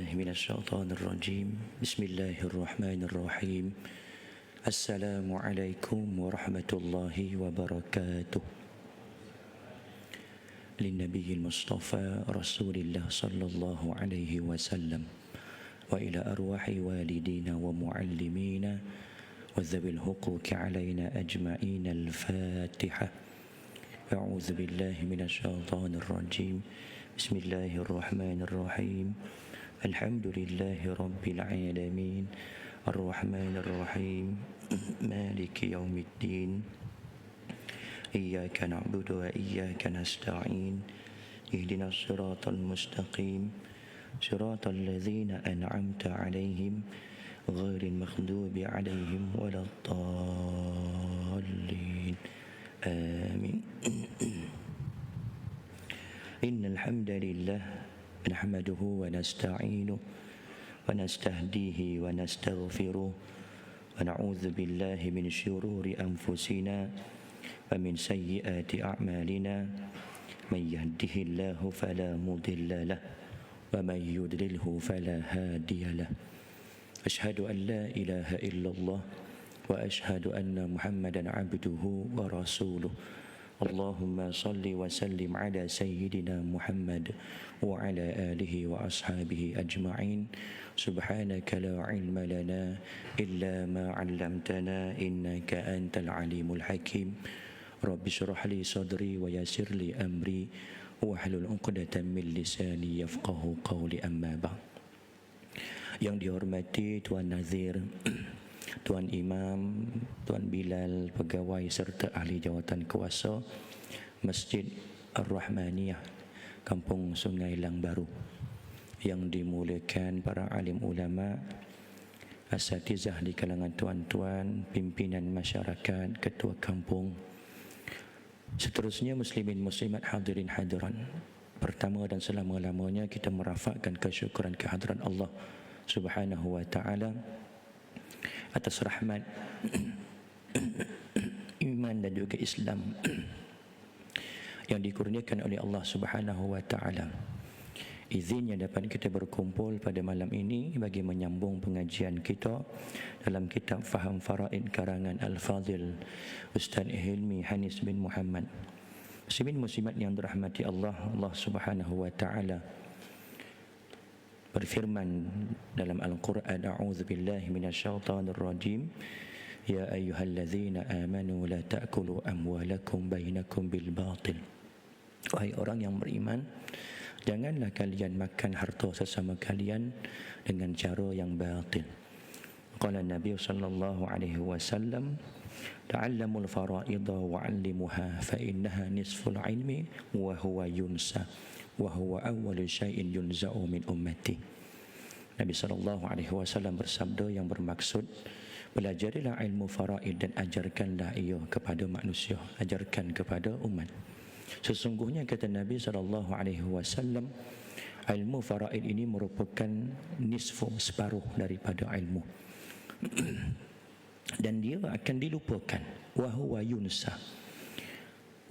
بالله من الشيطان الرجيم بسم الله الرحمن الرحيم السلام عليكم ورحمة الله وبركاته للنبي المصطفى رسول الله صلى الله عليه وسلم وإلى أرواح والدينا ومعلمينا وذوي الحقوق علينا أجمعين الفاتحة أعوذ بالله من الشيطان الرجيم بسم الله الرحمن الرحيم الحمد لله رب العالمين الرحمن الرحيم مالك يوم الدين إياك نعبد وإياك نستعين اهدنا الصراط المستقيم صراط الذين أنعمت عليهم غير المغضوب عليهم ولا الضالين آمين إن الحمد لله نحمده ونستعينه ونستهديه ونستغفره ونعوذ بالله من شرور أنفسنا ومن سيئات أعمالنا من يهده الله فلا مضل له ومن يضلله فلا هادي له أشهد أن لا إله إلا الله وأشهد أن محمدا عبده ورسوله اللهم صل وسلم على سيدنا محمد وعلى آله وأصحابه أجمعين سبحانك لا علم لنا إلا ما علمتنا إنك أنت العليم الحكيم رب اشرح لي صدري ويسر لي أمري واحلل عقدة من لساني يفقه قولي أما بعد. Yang dihormati Tuan Nazir, Tuan Imam, Tuan Bilal, pegawai serta ahli jawatan kuasa Masjid Ar-Rahmaniyah Kampung Sungai Lang Baru, yang dimuliakan para alim ulama, asatizah di kalangan tuan-tuan, pimpinan masyarakat, ketua kampung, seterusnya muslimin muslimat, hadirin hadiran. Pertama dan selama-lamanya kita merafakkan kesyukuran kehadiran Allah Subhanahu wa ta'ala atas rahmat iman dan juga Islam yang dikurniakan oleh Allah Subhanahu wa ta'ala. Izin yang dapat kita berkumpul pada malam ini bagi menyambung pengajian kita dalam kitab Faham Faraid karangan Al-Fadhil Ustaz Hilmi Hanis bin Muhammad. Muslimin muslimat yang dirahmati Allah, Allah Subhanahu wa ta'ala berfirman dalam Al-Quran, a'udzu billahi minasyaitonir rajim, ya ayyuhallazina amanu la ta'kulu amwalakum bainakum bil batil. Wahai orang yang beriman, janganlah kalian makan harta sesama kalian dengan cara yang batil. Qala Nabi sallallahu alaihi wasallam, ta'allamul fara'idha wa'allimuha fa innaha nisful ilmi wa huwa yunsa wa huwa awwalu syai'in yunza'u min ummati. Nabi sallallahu alaihi wasallam bersabda yang bermaksud, belajarilah ilmu faraid dan ajarkanlah ia kepada manusia, ajarkan kepada umat. Sesungguhnya kata Nabi sallallahu alaihi wasallam, ilmu faraid ini merupakan nisfu, separuh daripada ilmu dan dia akan dilupakan. Wa huwa yunsa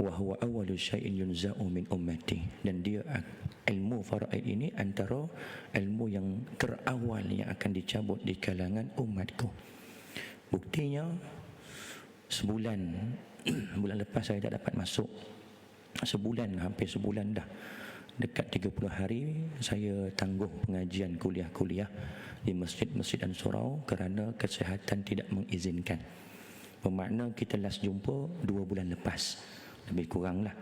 wa huwa awwalu syai'in yunza'u min ummati, dan dia ilmu faraid ini antara ilmu yang terawal yang akan dicabut di kalangan umatku. Buktinya sebulan bulan lepas saya tak dapat masuk, hampir sebulan dah, dekat 30 hari saya tangguh pengajian kuliah-kuliah di masjid-masjid dan surau kerana kesihatan tidak mengizinkan. Bermakna kita last jumpa 2 bulan lepas, lebih kuranglah.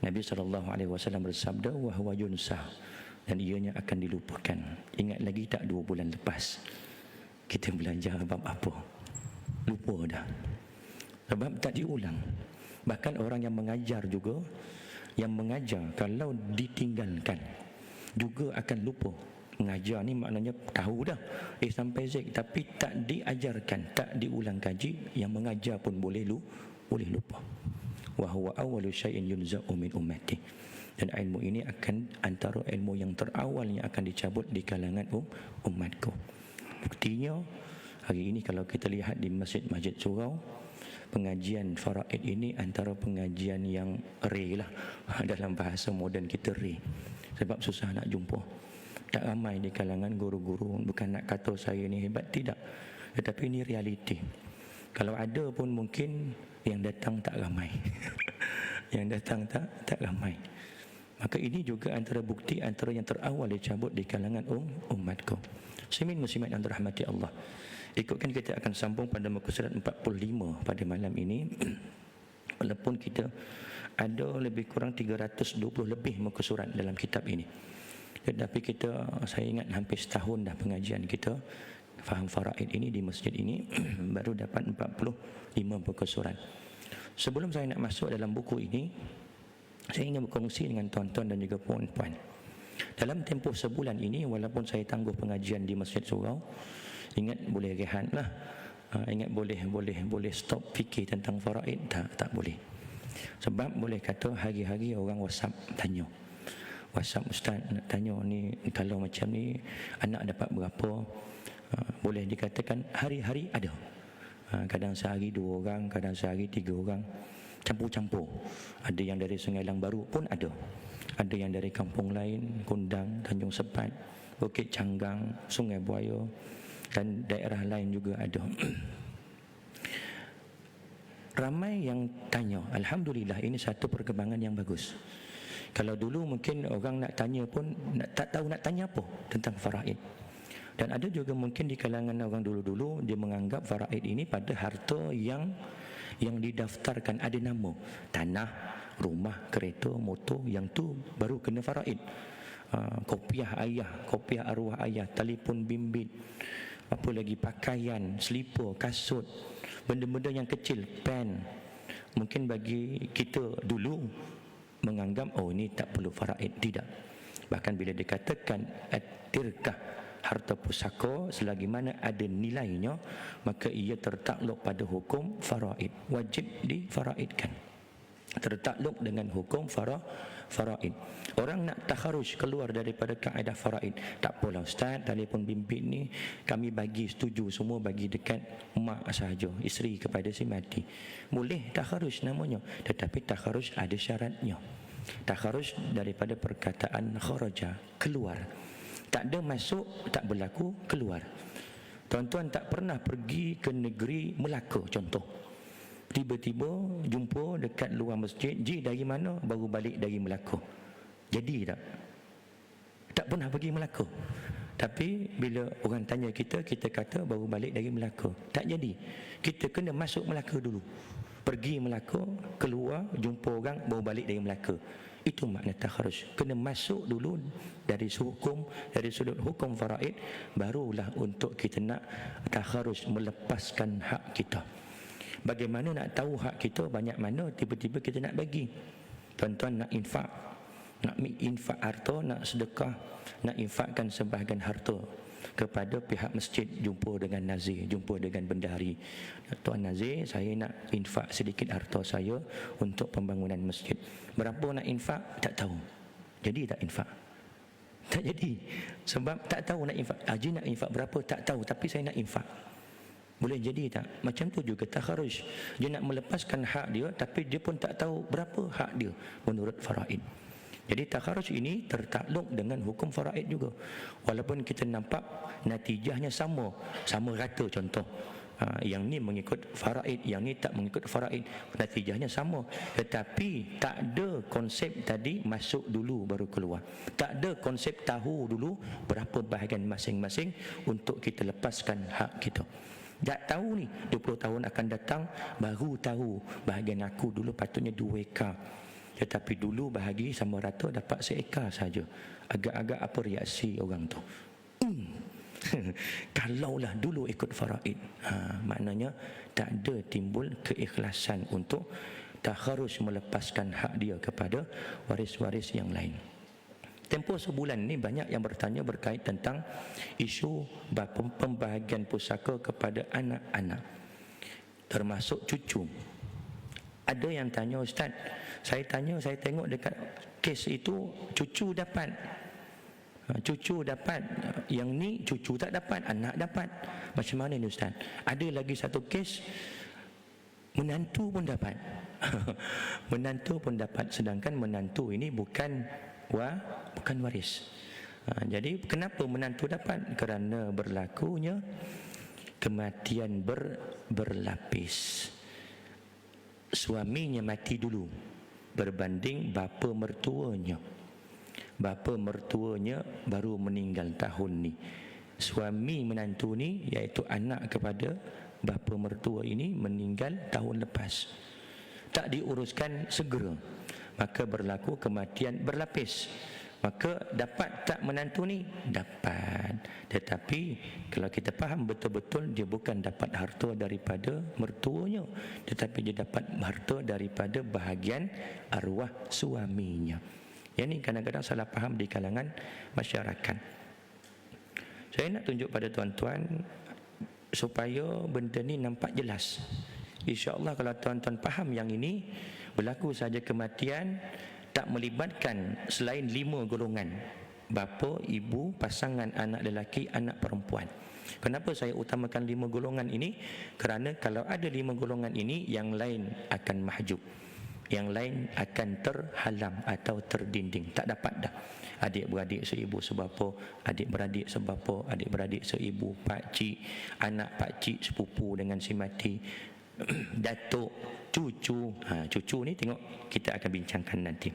Nabi SAW bersabda, wa huwa yunsah, dan ianya akan dilupakan. Ingat lagi tak 2 bulan lepas kita belajar bab apa? Lupa dah, sebab tak diulang. Bahkan orang yang mengajar juga, yang mengajar kalau ditinggalkan juga akan lupa. Mengajar ni maknanya tahu dah sampai Z, tapi tak diajarkan, tak diulang kaji, yang mengajar pun boleh lupa. Wa huwa awwalu syai'in yunza'u min ummati, dan ilmu ini akan antara ilmu yang terawal yang akan dicabut di kalangan umatku. Buktinya hari ini kalau kita lihat di masjid-masjid surau, pengajian faraid ini antara pengajian yang rare lah, dalam bahasa moden kita rare, sebab susah nak jumpa. Tak ramai di kalangan guru-guru. Bukan nak kata saya ni hebat, tidak. Tetapi ini realiti. Kalau ada pun mungkin yang datang tak ramai. Yang datang tak ramai. Maka ini juga antara bukti, antara yang terawal dicabut di kalangan umatku. Muslimin yang dirahmati Allah. Ikutkan kita akan sambung pada muka surat 45 pada malam ini. Walaupun kita ada lebih kurang 320 lebih muka surat dalam kitab ini. Tetapi saya ingat hampir setahun dah pengajian kita faham faraid ini di masjid ini baru dapat 45 muka surat. Sebelum saya nak masuk dalam buku ini, saya ingin berkongsi dengan tuan-tuan dan juga puan-puan. Dalam tempoh sebulan ini, walaupun saya tangguh pengajian di Masjid Surau, ingat boleh rehat lah. Ingat boleh stop fikir tentang faraid, tak boleh. Sebab boleh kata hari-hari orang WhatsApp tanya. WhatsApp, ustaz nak tanya ni, kalau macam ni anak dapat berapa? Boleh dikatakan hari-hari ada. Kadang sehari 2 orang, kadang sehari 3 orang, campur-campur. Ada yang dari Sungai Lang Baru pun ada. Ada yang dari kampung lain, Kundang, Tanjung Sepat, Bukit Canggang, Sungai Buaya dan daerah lain juga ada. Ramai yang tanya. Alhamdulillah, ini satu perkembangan yang bagus. Kalau dulu mungkin orang nak tanya pun tak tahu nak tanya apa tentang faraid. Dan ada juga mungkin di kalangan orang dulu-dulu dia menganggap faraid ini pada harta yang didaftarkan ada nama, tanah, rumah, kereta, motor, yang tu baru kena faraid. Kopiah ayah, kopiah arwah ayah, telefon bimbit, apa lagi, pakaian, selipar, kasut, benda-benda yang kecil, pen. Mungkin bagi kita dulu menganggap ini tak perlu faraid. Tidak. Bahkan bila dikatakan at-tirkah, harta pusaka, selagi mana ada nilainya, maka ia tertakluk pada hukum faraid, wajib difaraidkan, tertakluk dengan hukum faraid. Orang nak takharuj keluar daripada kaedah faraid, tak apalah ustaz, telefon bimbit ni kami bagi setuju semua bagi dekat mak sahaja, isteri kepada si mati. Boleh takharuj namanya, tetapi takharuj ada syaratnya. Takharuj daripada perkataan kharaja, keluar. Tak ada masuk, tak berlaku keluar. Tuan-tuan tak pernah pergi ke negeri Melaka contoh, tiba-tiba jumpa dekat luar masjid, ji dari mana? Baru balik dari Melaka. Jadi tak? Tak pernah pergi Melaka. Tapi bila orang tanya kita kata baru balik dari Melaka. Tak jadi. Kita kena masuk Melaka dulu. Pergi Melaka, keluar, jumpa orang, baru balik dari Melaka. Itu makna takharuj. Kena masuk dulu dari sudut hukum faraid, barulah untuk kita nak takharuj, melepaskan hak kita. Bagaimana nak tahu hak kita banyak mana tiba-tiba kita nak bagi? Tuan-tuan nak infak, nak infak harta, nak sedekah, nak infakkan sebahagian harta kepada pihak masjid, jumpa dengan nazir, jumpa dengan bendahari. Tuan Nazir, saya nak infak sedikit harta saya untuk pembangunan masjid. Berapa nak infak? Tak tahu. Jadi tak infak? Tak jadi. Sebab tak tahu nak infak. Haji nak infak berapa? Tak tahu, tapi saya nak infak. Boleh jadi tak? Macam tu juga takharuj. Dia nak melepaskan hak dia, tapi dia pun tak tahu berapa hak dia menurut faraid. Jadi takharuj ini tertakluk dengan hukum faraid juga. Walaupun kita nampak natijahnya sama rata contoh. Yang ni mengikut faraid, yang ni tak mengikut faraid, natijahnya sama. Tetapi tak ada konsep tadi masuk dulu baru keluar. Tak ada konsep tahu dulu berapa bahagian masing-masing untuk kita lepaskan hak kita. Tak tahu ni 20 tahun akan datang baru tahu bahagian aku dulu patutnya 2 ekar, tetapi dulu bahagi sama rata dapat 1 ekar saja. Agak-agak apa reaksi orang tu? Kalaulah dulu ikut faraid, maknanya tak ada timbul keikhlasan untuk takharuj melepaskan hak dia kepada waris-waris yang lain. Tempoh sebulan ni banyak yang bertanya berkait tentang isu pembahagian pusaka kepada anak-anak, termasuk cucu. Ada yang tanya, ustaz, saya tengok dekat kes itu cucu dapat, yang ni cucu tak dapat, anak dapat. Macam mana ni ustaz? Ada lagi satu kes menantu pun dapat. Menantu pun dapat, sedangkan menantu ini bukan waris. Jadi kenapa menantu dapat? Kerana berlakunya kematian berlapis. Suaminya mati dulu berbanding bapa mertuanya. Bapa mertuanya baru meninggal tahun ni. Suami menantu ni, iaitu anak kepada bapa mertua ini, meninggal tahun lepas. Tak diuruskan segera, maka berlaku kematian berlapis. Maka dapat tak menantu ni? Dapat. Tetapi kalau kita faham betul-betul, dia bukan dapat harta daripada mertuanya, tetapi dia dapat harta daripada bahagian arwah suaminya. Yang ni kadang-kadang salah faham di kalangan masyarakat. Saya nak tunjuk pada tuan-tuan supaya benda ni nampak jelas. InsyaAllah kalau tuan-tuan faham yang ini, berlaku saja kematian tak melibatkan selain 5 golongan: bapa, ibu, pasangan, anak lelaki, anak perempuan. Kenapa saya utamakan 5 golongan ini? Kerana kalau ada 5 golongan ini, yang lain akan mahjub, yang lain akan terhalang atau terdinding, tak dapat dah. Adik-beradik seibu sebapa, adik-beradik sebapa, adik-beradik seibu, pakcik, anak pakcik sepupu dengan si mati, datuk, cucu. Cucu ni tengok kita akan bincangkan nanti.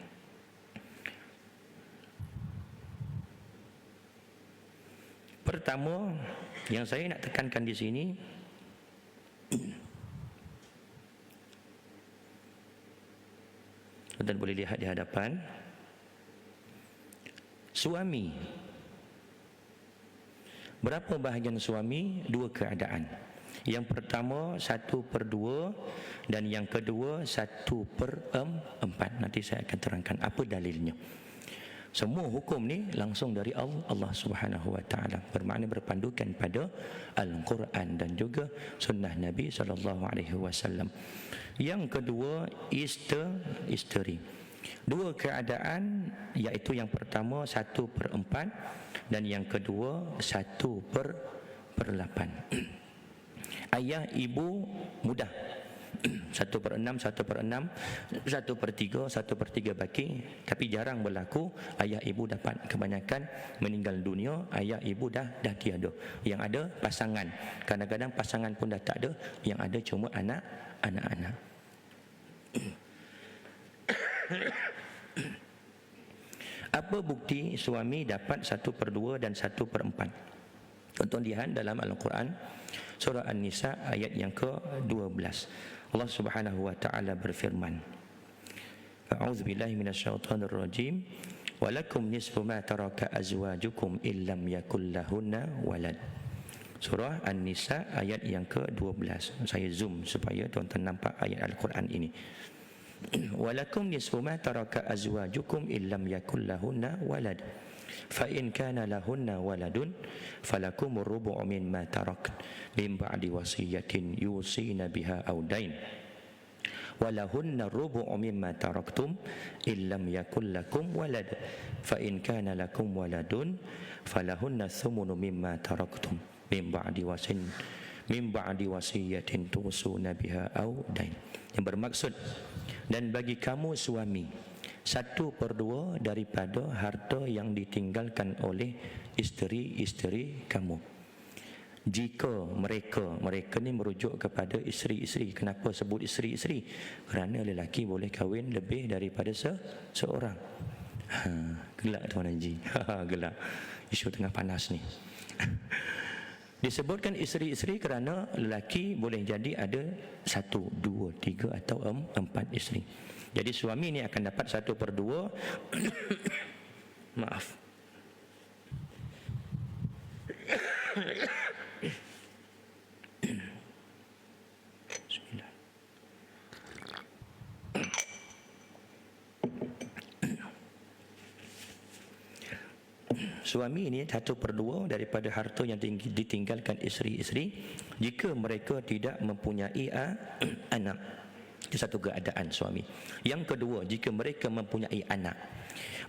Pertama yang saya nak tekankan di sini, tuan boleh lihat di hadapan, suami. Berapa bahagian suami? 2 keadaan. Yang pertama 1/2 dan yang kedua 1/4. Nanti saya akan terangkan apa dalilnya. Semua hukum ni langsung dari Allah Subhanahu Wa Taala, bermakna berpandukan pada Al-Quran dan juga sunnah Nabi sallallahu alaihi wasallam. Yang kedua isteri. 2 keadaan, iaitu yang pertama 1/4 dan yang kedua 1/8. Ayah ibu mudah, 1/6, 1/6, 1/3, 1/3 baki. Tapi jarang berlaku ayah ibu dapat. Kebanyakan meninggal dunia, ayah ibu dah tiada. Yang ada pasangan. Kadang-kadang pasangan pun dah tak ada, yang ada cuma anak-anak. Apa bukti suami dapat 1/2 dan 1/4? Tuan-tuan lihat dalam Al-Quran surah An-Nisa ayat yang ke-12. Allah Subhanahu wa taala berfirman, A'udzubillahi minasyaitonir rajim. Walakum nisfu ma taraka azwajukum illam yakul lahunna walad. Surah An-Nisa ayat yang ke-12. Saya zoom supaya tuan-tuan nampak ayat Al-Quran ini. Walakum nisfu ma taraka azwajukum illam yakul lahunna walad. Fa in kana lahunna waladun falakum ar-rubu' mimma tarak min ba'di wasiyatin yusina biha aw dain. Walahunna ar-rubu' mimma taraktum illam yakul lakum walad. Fa in kana lakum waladun falahunna thumunu mimma taraktum min ba'di wasiyatin tusuna biha aw dain. Yang bermaksud, dan bagi kamu suami 1/2 daripada harta yang ditinggalkan oleh isteri-isteri kamu. Jika mereka ni merujuk kepada isteri-isteri. Kenapa sebut isteri-isteri? Kerana lelaki boleh kahwin lebih daripada seorang. Gelak Tuan Haji. Gelak. Isu tengah panas ni. Disebutkan isteri-isteri kerana lelaki boleh jadi ada 1, 2, 3 atau 4 isteri. Jadi suami ni akan dapat 1/2. Maaf. Bismillah. Suami ini 1/2 daripada harta yang ditinggalkan isteri-isteri jika mereka tidak mempunyai anak. Itu satu keadaan suami. Yang kedua, jika mereka mempunyai anak,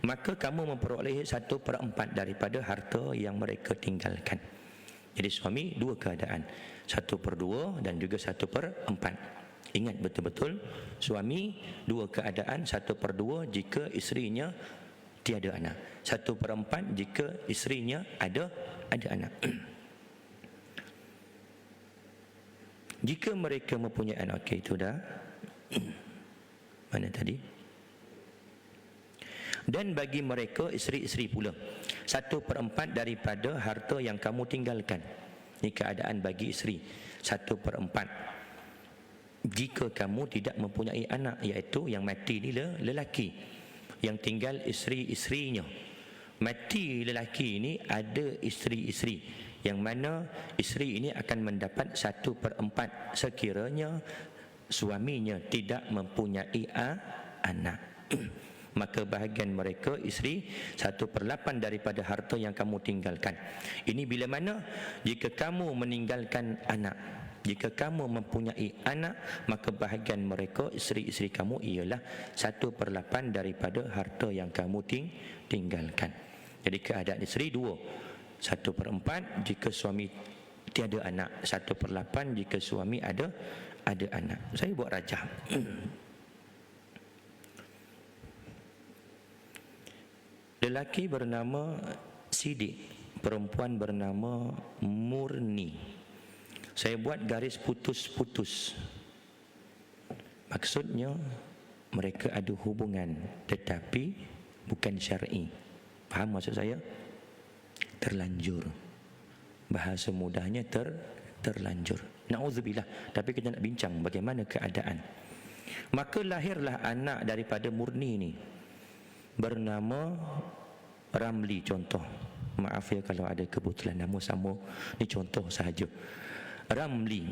maka kamu memperoleh 1/4 daripada harta yang mereka tinggalkan. Jadi suami 2 keadaan, 1/2 dan juga 1/4. Ingat betul-betul, suami 2 keadaan, 1/2 jika isterinya tiada anak. 1/4 jika isterinya ada anak. Jika mereka mempunyai anak, okey, itu dah. Mana tadi? Dan bagi mereka isteri-isteri pula 1/4 daripada harta yang kamu tinggalkan. Ini keadaan bagi isteri. 1/4 jika kamu tidak mempunyai anak, iaitu yang mati ni lelaki, yang tinggal isteri-isterinya. Mati lelaki ini ada isteri-isteri, yang mana isteri ini akan mendapat 1/4 sekiranya suaminya tidak mempunyai anak. Maka bahagian mereka isteri 1/8 daripada harta yang kamu tinggalkan. Ini bila mana? Jika kamu meninggalkan anak. Jika kamu mempunyai anak, maka bahagian mereka isteri-isteri kamu ialah 1/8 daripada harta yang kamu tinggalkan. Jadi keadaan isteri dua. 1/4 jika suami tiada anak, 1/8 jika suami ada anak. Saya buat rajah. Lelaki bernama Sidik, perempuan bernama Murni. Saya buat garis putus-putus. Maksudnya mereka ada hubungan tetapi bukan syar'i. Faham maksud saya? Terlanjur. Bahasa mudahnya terlanjur. Na'udzubillah. Tapi kita nak bincang bagaimana keadaan. Maka lahirlah anak daripada Murni ni, bernama Ramli. Contoh, maaf ya kalau ada kebetulan nama sama, ni contoh sahaja. Ramli.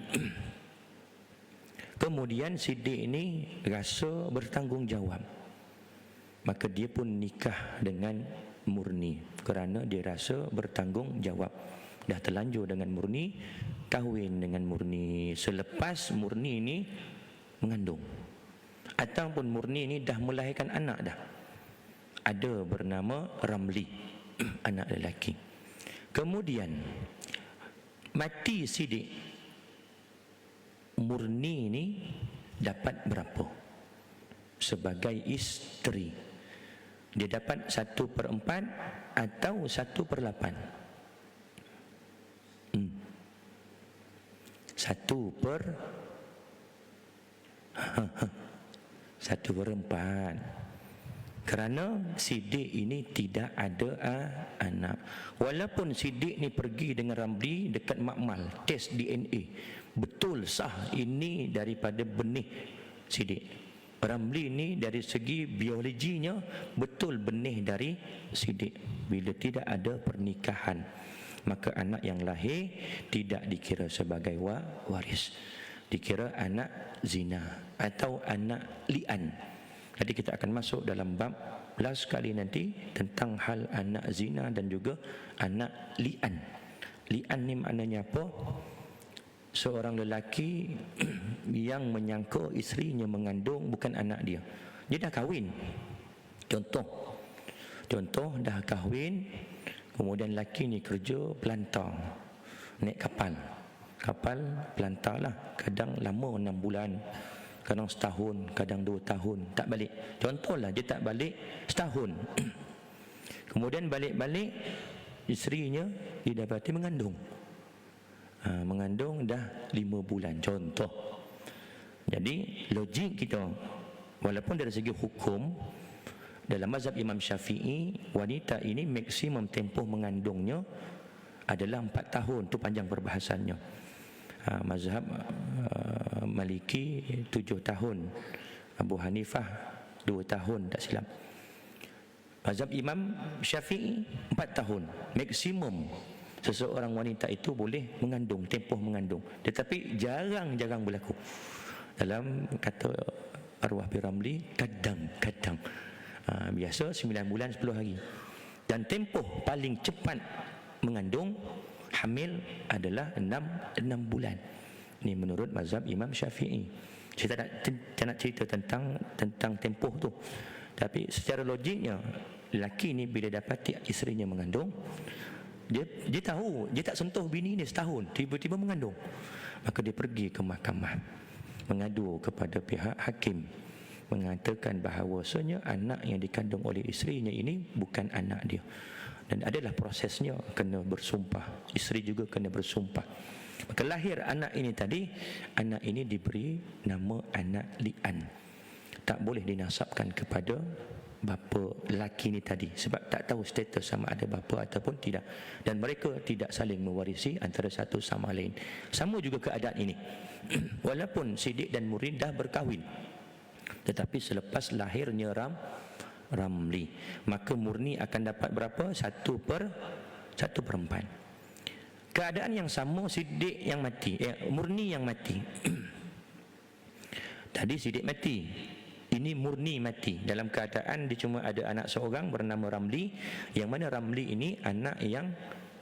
Kemudian Sidik ini rasa bertanggungjawab, maka dia pun nikah dengan Murni kerana dia rasa bertanggungjawab. Dah terlanjur dengan Murni, kahwin dengan Murni selepas Murni ini mengandung, ataupun Murni ini dah melahirkan anak dah. Ada bernama Ramli, anak lelaki. Kemudian mati Sidik, Murni ini dapat berapa sebagai isteri? Dia dapat 1/4 atau 1/8? 1/4. Kerana Sidik ini tidak ada anak. Walaupun Sidik ni pergi dengan Ramli dekat makmal, tes DNA, betul sah ini daripada benih Sidik. Ramli ni dari segi biologinya betul benih dari Sidik. Bila tidak ada pernikahan, maka anak yang lahir tidak dikira sebagai waris, dikira anak zina atau anak li'an. Jadi kita akan masuk dalam bab last kali nanti tentang hal anak zina dan juga anak li'an. Li'an ni maknanya apa? Seorang lelaki yang menyangka isterinya mengandung bukan anak dia. Dia dah kahwin. Contoh dah kahwin, kemudian lelaki ni kerja pelantar, naik kapal pelantar lah. Kadang lama 6 bulan, kadang setahun, kadang 2 tahun tak balik. Contohlah dia tak balik setahun. Kemudian balik-balik, isterinya didapati mengandung. Mengandung dah 5 bulan contoh. Jadi logik kita, walaupun dari segi hukum dalam mazhab Imam Syafi'i, wanita ini maksimum tempoh mengandungnya adalah 4 tahun. Itu panjang perbahasannya. Mazhab Maliki 7 tahun, Abu Hanifah 2 tahun tak silap. Mazhab Imam Syafi'i 4 tahun maksimum seseorang wanita itu boleh mengandung, tempoh mengandung. Tetapi jarang-jarang berlaku. Dalam kata arwah Piramli, kadang-kadang biasa 9 bulan 10 hari. Dan tempoh paling cepat mengandung hamil adalah 6 bulan. Ini menurut mazhab Imam Syafi'i. Saya tak nak cerita tentang tempoh tu. Tapi secara logiknya, lelaki ni bila dapati isterinya mengandung, dia tahu, dia tak sentuh bini ni setahun, tiba-tiba mengandung. Maka dia pergi ke mahkamah, mengadu kepada pihak hakim. mengatakan bahawasanya anak yang dikandung oleh isterinya ini bukan anak dia. Dan adalah prosesnya kena bersumpah. Isteri juga kena bersumpah. Maka lahir anak ini tadi, anak ini diberi nama anak li'an. Tak boleh dinasabkan kepada bapa lelaki ni tadi, sebab tak tahu status sama ada bapa ataupun tidak. Dan mereka tidak saling mewarisi antara satu sama lain. Sama juga keadaan ini. Walaupun Siddiq dan Murni dah berkahwin, tetapi selepas lahirnya Ramli, maka Murni akan dapat berapa? 1/4. Keadaan yang sama, Siddiq yang mati, Murni yang mati. Tadi Siddiq mati, ini Murni mati. Dalam keadaan dia cuma ada anak seorang bernama Ramli, yang mana Ramli ini anak yang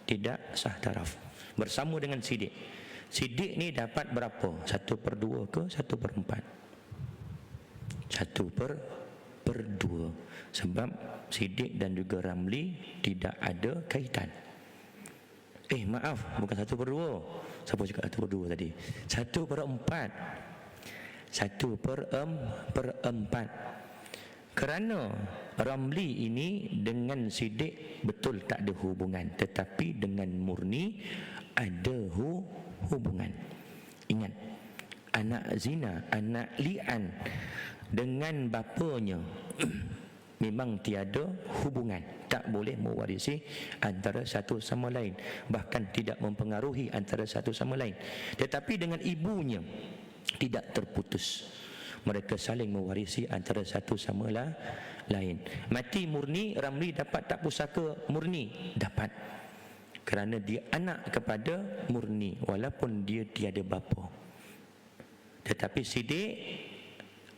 tidak sah taraf bersama dengan Siddiq. Siddiq ni dapat berapa? 1/2 ke 1/4? 1/2. Sebab Siddiq dan juga Ramli tidak ada kaitan. Maaf, bukan 1/2. Siapa cakap 1/2 tadi? 1/4. 1/4. Kerana Ramli ini dengan Siddiq betul tak ada hubungan, tetapi dengan Murni ada hubungan. Ingat, anak zina, anak li'an dengan bapanya memang tiada hubungan, tak boleh mewarisi antara satu sama lain, bahkan tidak mempengaruhi antara satu sama lain. Tetapi dengan ibunya tidak terputus, mereka saling mewarisi antara satu sama lain. Mati Murni, Ramli dapat tak pusaka Murni? Dapat, kerana dia anak kepada Murni walaupun dia tiada bapa. Tetapi Siddiq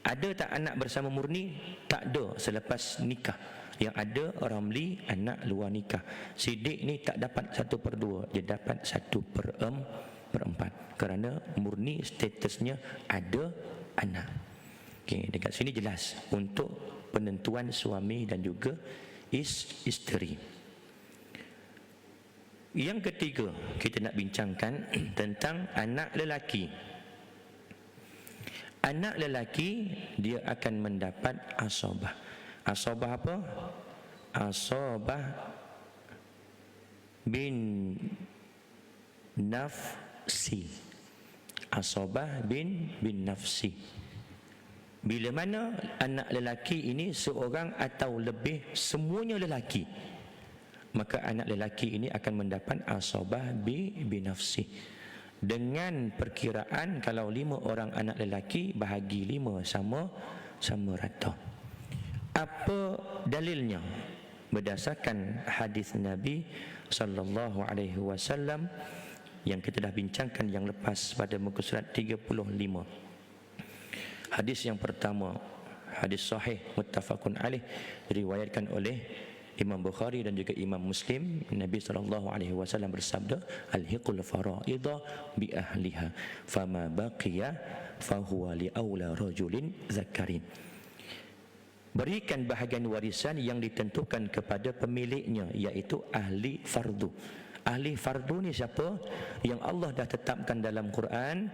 ada tak anak bersama Murni? Tak ada selepas nikah. Yang ada Ramli anak luar nikah. Siddiq ni tak dapat 1/2, dia dapat 1/4. Kerana Murni statusnya ada anak. Okey, dekat sini jelas untuk penentuan suami dan juga isteri. Yang ketiga, kita nak bincangkan tentang anak lelaki. Anak lelaki dia akan mendapat asabah. Asabah apa? Asabah bin nafsi. Asabah bin nafsi. Bila mana anak lelaki ini seorang atau lebih, semuanya lelaki, maka anak lelaki ini akan mendapat asabah bin nafsi. Dengan perkiraan kalau 5 orang anak lelaki, bahagi 5 sama rata. Apa dalilnya? Berdasarkan hadis Nabi sallallahu alaihi wasallam yang kita dah bincangkan yang lepas pada muka surat 35. Hadis yang pertama, hadis sahih muttafaqun alaih, diriwayatkan oleh Imam Bukhari dan juga Imam Muslim. Nabi SAW bersabda, Alhiqul fara'idha bi ahliha, fama baqiya fahuwa li awla rajulin zakarin. Berikan bahagian warisan yang ditentukan kepada pemiliknya, iaitu ahli fardu. Ahli fardu ni siapa? Yang Allah dah tetapkan dalam Quran.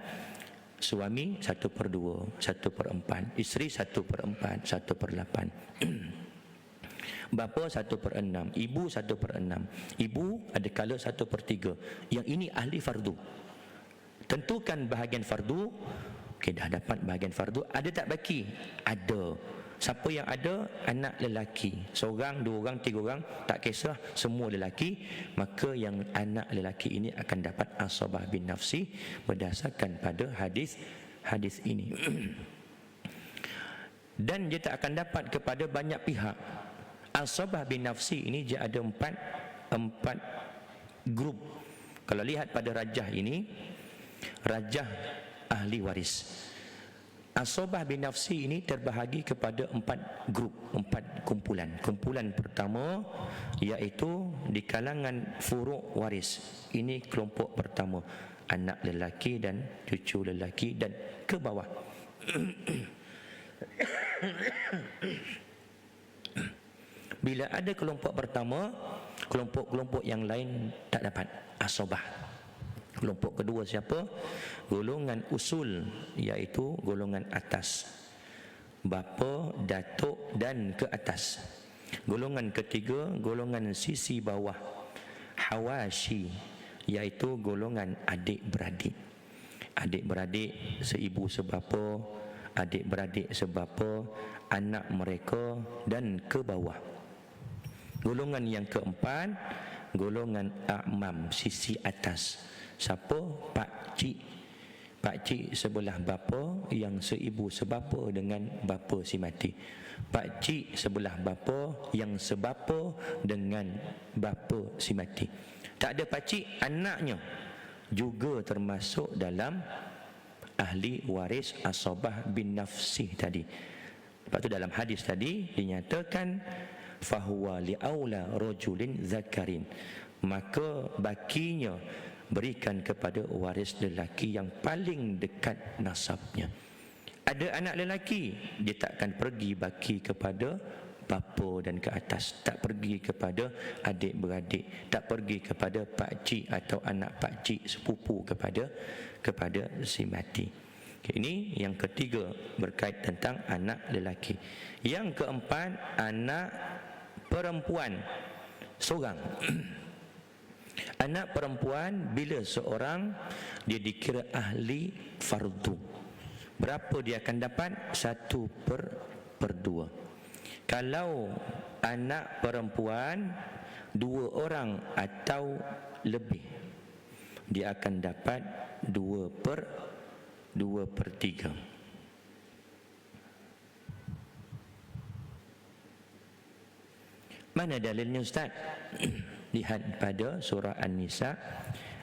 Suami 1/2, 1/4, isteri 1/4, 1/8. Bapa 1/6, ibu 1/6. Ibu ada kala 1/3. Yang ini ahli fardu. Tentukan bahagian fardu. Okey, dah dapat bahagian fardu. Ada tak baki? Ada. Siapa yang ada? Anak lelaki. Seorang, 2 orang, 3 orang, tak kisah, semua lelaki. Maka yang anak lelaki ini akan dapat asabah bin nafsi berdasarkan pada hadis ini. Dan dia tak akan dapat kepada banyak pihak. Asabah bin nafsi ini dia ada 4 grup. Kalau lihat pada rajah ini, rajah ahli waris. Asabah bin nafsi ini terbahagi kepada 4 grup, 4 kumpulan. Kumpulan pertama iaitu di kalangan furu' waris. Ini kelompok pertama, anak lelaki dan cucu lelaki dan ke bawah. Bila ada kelompok pertama, kelompok-kelompok yang lain tak dapat asabah. Kelompok kedua siapa? Golongan usul, iaitu golongan atas. bapa, datuk dan ke atas. Golongan ketiga, golongan sisi bawah, hawashi, iaitu golongan adik-beradik. Adik-beradik seibu sebapa, adik-beradik sebapa, anak mereka dan ke bawah. Golongan yang keempat, golongan a'mam, sisi atas. Siapa? Pak cik. Pak cik sebelah bapa yang seibu sebapa dengan bapa si mati. Pak cik sebelah bapa yang sebapa dengan bapa si mati. Tak ada pak cik, anaknya juga termasuk dalam ahli waris asabah bin nafsih tadi. Lepas tu dalam hadis tadi dinyatakan fahuwa li'aula rajulin zakarin, maka bakinya berikan kepada waris lelaki yang paling dekat nasabnya. Ada anak lelaki, dia takkan pergi baki kepada bapa dan ke atas, tak pergi kepada adik-beradik, tak pergi kepada pak cik atau anak pak cik sepupu kepada si mati. Ini yang ketiga berkait tentang anak lelaki. Yang keempat, anak perempuan seorang. Anak perempuan bila seorang dia dikira ahli fardu, berapa dia akan dapat? 1/2. Kalau anak perempuan 2 orang atau lebih, dia akan dapat 2/3. Mana dalilnya Ustaz? Lihat pada surah An-Nisa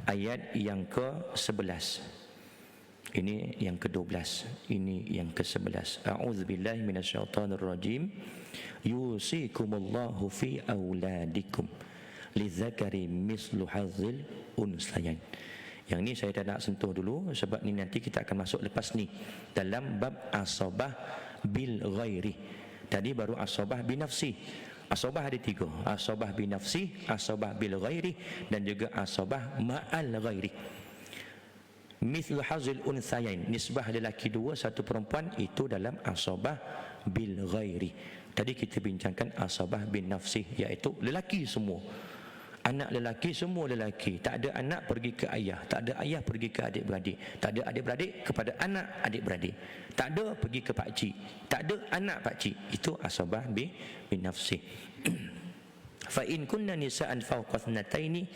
ayat yang ke-11. Ini yang ke-12, ini yang ke-11. A'udzubillahi minasyaitonirrajim. Yusikumullahu fi auladikum lidzakari mislu hazzil unsayain. Yang ni saya tak nak sentuh dulu sebab ni nanti kita akan masuk lepas ni dalam bab asabah bil ghairi. Tadi baru asabah bin nafsi. Asabah ada 3, asabah bin nafsi, asabah bil ghairi dan juga asabah ma'al ghairi. Mithlu hazil unsayain, nisbah lelaki 2, 1 perempuan, itu dalam asabah bil ghairi. Tadi kita bincangkan asabah bin nafsi, iaitu lelaki semua. Anak lelaki semua lelaki, tak ada anak pergi ke ayah, tak ada ayah pergi ke adik-beradik, tak ada adik-beradik kepada anak adik-beradik, tak ada pergi ke pak cik, tak ada anak pak cik. Itu asabah bin nafsi. Fa in kunna nisaan fawqa thnataini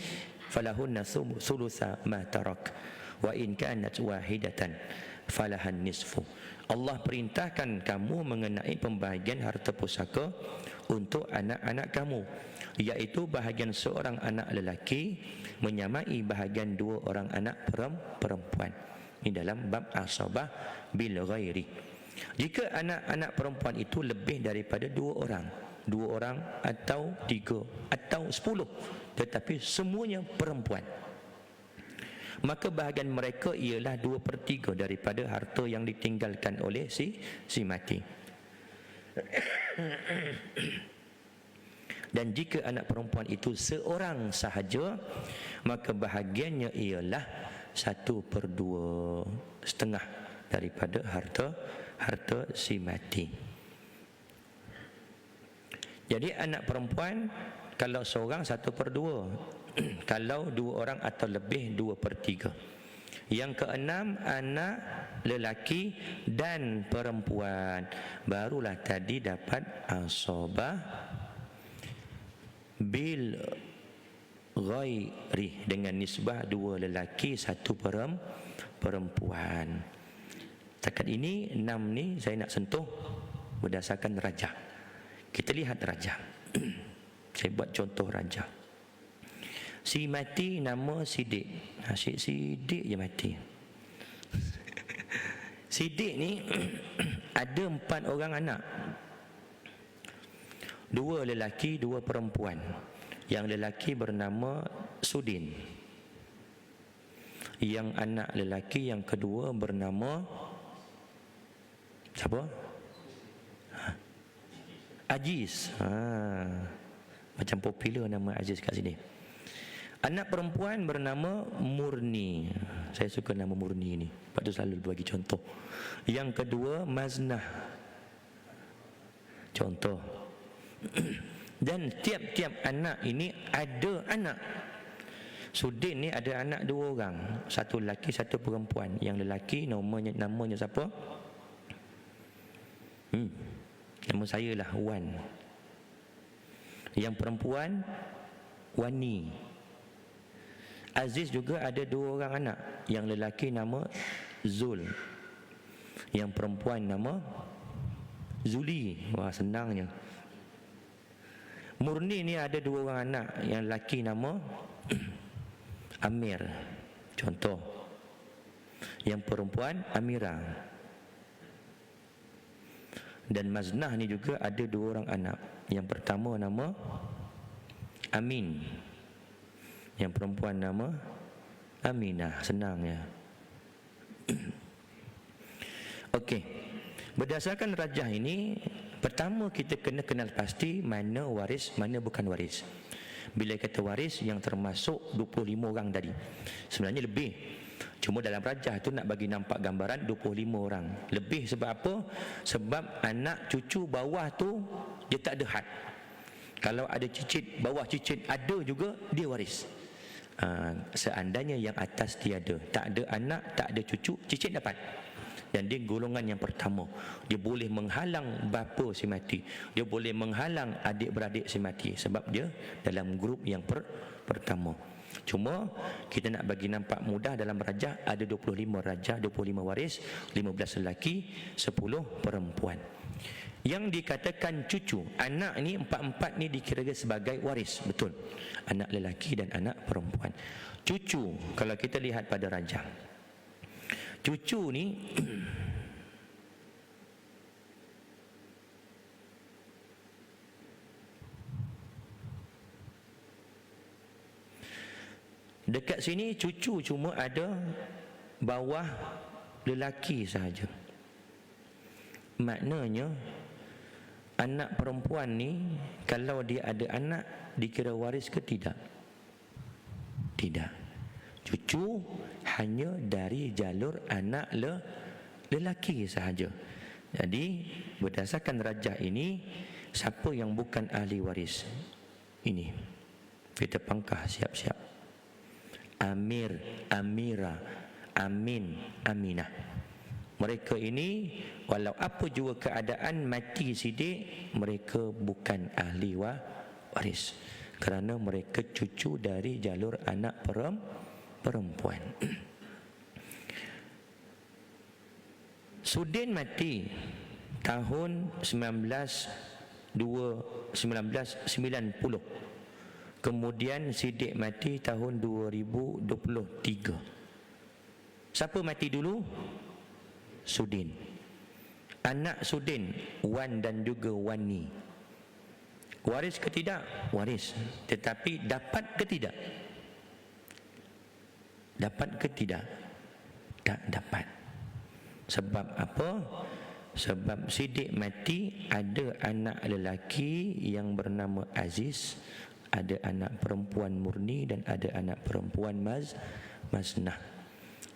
falahunna thulutha ma tarak wa in kanat wahidatan falahan nisfu. Allah perintahkan kamu mengenai pembahagian harta pusaka untuk anak-anak kamu, iaitu bahagian seorang anak lelaki menyamai bahagian 2 orang anak perempuan. Ini dalam bab asabah bil ghairi. Jika anak-anak perempuan itu lebih daripada 2 orang, 2 orang atau 3 atau 10, tetapi semuanya perempuan, maka bahagian mereka ialah 2/3 daripada harta yang ditinggalkan oleh si mati. Dan jika anak perempuan itu seorang sahaja, maka bahagiannya ialah 1/2, setengah daripada harta si mati. Jadi anak perempuan kalau seorang 1/2, kalau 2 orang atau lebih 2/3. Yang keenam, anak lelaki dan perempuan, barulah tadi dapat asabah bil ghairi dengan nisbah 2 lelaki 1 perempuan. Takat ini 6 ni saya nak sentuh berdasarkan rajah. Kita lihat rajah. Saya buat contoh rajah. Si mati nama Sidik. Sidik je mati. Sidik ni ada 4 orang anak, 2 lelaki 2 perempuan. Yang lelaki bernama Sudin, yang anak lelaki yang kedua bernama siapa? Aziz. Macam popular nama Aziz kat sini. Anak perempuan bernama Murni. Saya suka nama Murni ni, lepas tu selalu bagi contoh. Yang kedua Maznah. Contoh. Dan tiap-tiap anak ini ada anak. Sudin ni ada anak 2 orang, satu lelaki, satu perempuan. Yang lelaki namanya siapa? Nama saya lah Wan. Yang perempuan Wani. Aziz juga ada 2 orang anak. Yang lelaki nama Zul, yang perempuan nama Zuli. Wah, senangnya. Murni ni ada 2 orang anak. Yang lelaki nama Amir, contoh. Yang perempuan Amira. Dan Maznah ni juga ada 2 orang anak. Yang pertama nama Amin, yang perempuan nama Aminah. Senangnya. Okey. Berdasarkan rajah ini, pertama kita kena kenal pasti mana waris, mana bukan waris. Bila kata waris, yang termasuk 25 orang tadi. Sebenarnya lebih. Cuma dalam rajah tu nak bagi nampak gambaran 25 orang. Lebih sebab apa? Sebab anak cucu bawah tu dia tak ada had. Kalau ada cicit, bawah cicit ada juga, dia waris. Seandainya yang atas tiada, tak ada anak, tak ada cucu, cicit dapat. Dan dia golongan yang pertama. Dia boleh menghalang bapa si mati, dia boleh menghalang adik-beradik si mati, sebab dia dalam grup yang pertama. Cuma kita nak bagi nampak mudah, dalam rajah ada 25 rajah, 25 waris, 15 lelaki, 10 perempuan. Yang dikatakan cucu, anak ni empat-empat ni dikira sebagai waris, betul. Anak lelaki dan anak perempuan. Cucu, kalau kita lihat pada rajah, cucu ni dekat sini cucu cuma ada bawah lelaki sahaja. Maknanya anak perempuan ni kalau dia ada anak dikira waris ke tidak? Tidak. Cucu hanya dari jalur anak lelaki sahaja. Jadi berdasarkan rajah ini, siapa yang bukan ahli waris? Ini kita pangkah siap-siap. Amir, Amira, Amin, Aminah. Mereka ini walau apa juga keadaan mati sidik, mereka bukan ahli waris, kerana mereka cucu dari jalur anak perempuan. Sudin mati tahun 1990. Kemudian Sidik mati tahun 2023. Siapa mati dulu? Sudin. Anak Sudin, Wan dan juga Wani. Waris ke tidak? Waris. Tetapi dapat ke tidak? Dapat ke tidak? Tak dapat. Sebab apa? Sebab Sidik mati, ada anak lelaki yang bernama Aziz, ada anak perempuan Murni dan ada anak perempuan Maznah.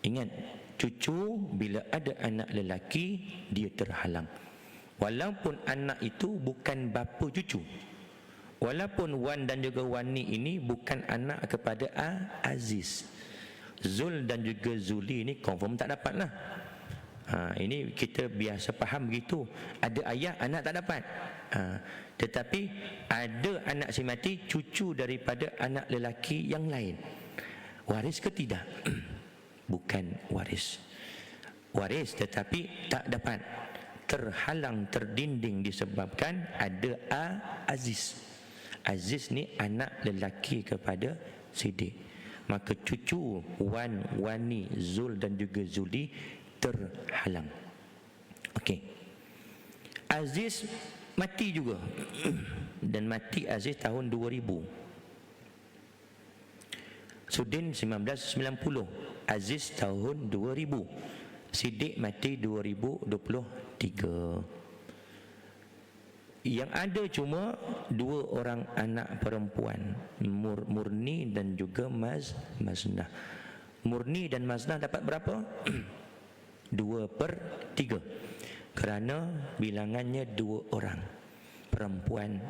Ingat, cucu bila ada anak lelaki dia terhalang. Walaupun anak itu bukan bapa cucu. Walaupun Wan dan juga Wani ini bukan anak kepada Aziz. Zul dan juga Zuli ini confirm tak dapat lah. Ini kita biasa faham begitu. Ada ayah, anak tak dapat. Tetapi ada anak si mati, cucu daripada anak lelaki yang lain. Waris ke tidak? Bukan waris. Waris tetapi tak dapat. Terhalang, terdinding disebabkan ada Aziz. Aziz ni anak lelaki kepada Sidik. Maka cucu Wan, Wani, Zul dan juga Zuli terhalang. Okey. Aziz mati juga. Dan mati Aziz tahun 2000. Sudin 1990. Aziz tahun 2000. Sidik mati 2023. Yang ada cuma 2 orang anak perempuan, Murni dan juga Maznah. Murni dan Maznah dapat berapa? 2/3. Kerana bilangannya 2 orang. perempuan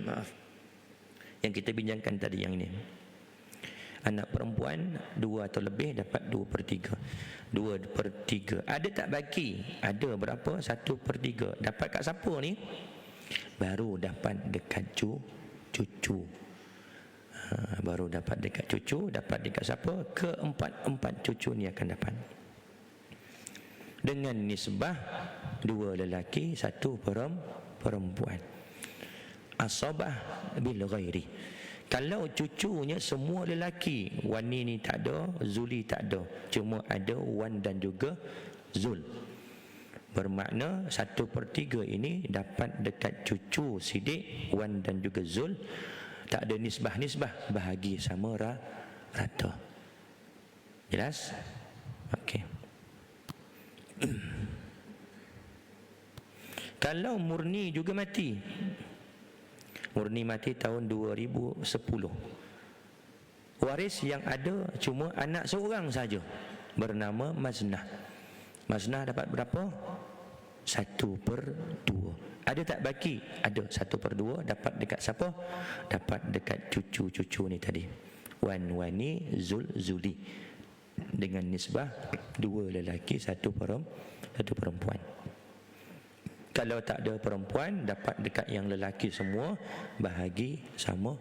maaf, yang kita bincangkan tadi yang ini. Anak perempuan 2 atau lebih dapat 2/3. 2/3. Ada tak baki? Ada berapa? 1/3. Dapat kat siapa ni? Baru dapat dekat cucu. Baru dapat dekat cucu. Dapat dekat siapa? Keempat cucu ni akan dapat. Dengan nisbah 2 lelaki, 1 perempuan. Asabah bil ghairi. Kalau cucunya semua lelaki, Wani ni tak ada, Zuli tak ada, cuma ada Wan dan juga Zul, bermakna 1/3 ini dapat dekat cucu Sidik, Wan dan juga Zul. Tak ada nisbah, bahagi sama rata. Jelas? Okey. Kalau Murni juga mati, Murni mati tahun 2010. Waris yang ada cuma anak seorang saja, bernama Maznah. Maznah dapat berapa? 1/2. Ada tak baki? Ada 1/2. Dapat dekat siapa? Dapat dekat cucu-cucu ni tadi, Wan, Wani, Zul, Zuli. Dengan nisbah 2 lelaki, 1 perempuan. Kalau tak ada perempuan, dapat dekat yang lelaki semua, bahagi sama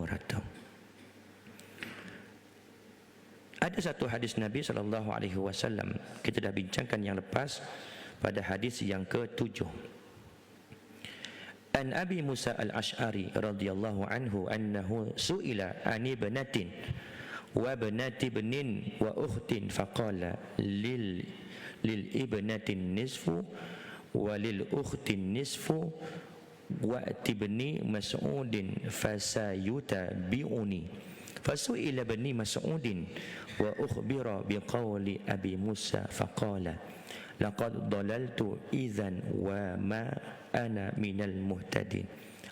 rata. Ada satu hadis Nabi SAW, kita dah bincangkan yang lepas pada hadis yang ke-7. An Abi Musa al-Ash'ari radhiyallahu anhu annahu su'ila an ibnatin wa ibnati ibnin wa ukhtin faqala lil ibnatin nisfu walil ukhtin nisfu wa tibni Mas'udin fasayutabi'uni. Fasu'ila bani Mas'udin wa ukhbira biqawli Abi Musa faqala laqad dalaltu idhan wa ma ana minal muhtadin